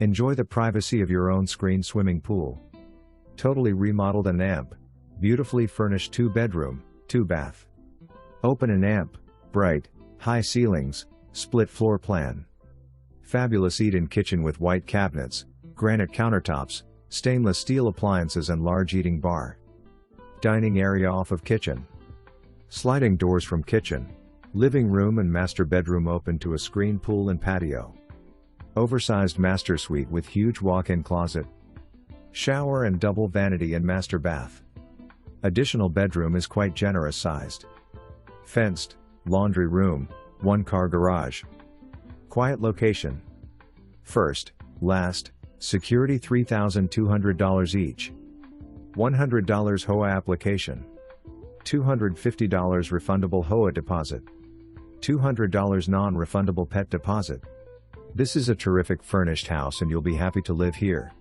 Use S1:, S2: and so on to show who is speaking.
S1: Enjoy the privacy of your own screen swimming pool. Totally remodeled and amp. Beautifully furnished 2-bedroom, 2-bath. Open and amp, bright, high ceilings, split floor plan. Fabulous eat-in kitchen with white cabinets, granite countertops, stainless steel appliances and large eating bar. Dining area off of kitchen. Sliding doors from kitchen. Living room and master bedroom open to a screen pool and patio. Oversized master suite with huge walk-in closet. Shower and double vanity and master bath. Additional bedroom is quite generous sized. Fenced, laundry room, 1-car garage. Quiet location. First, last, security $3,200 each. $100 HOA application. $250 refundable HOA deposit. $200 non-refundable pet deposit. This is a terrific furnished house and you'll be happy to live here.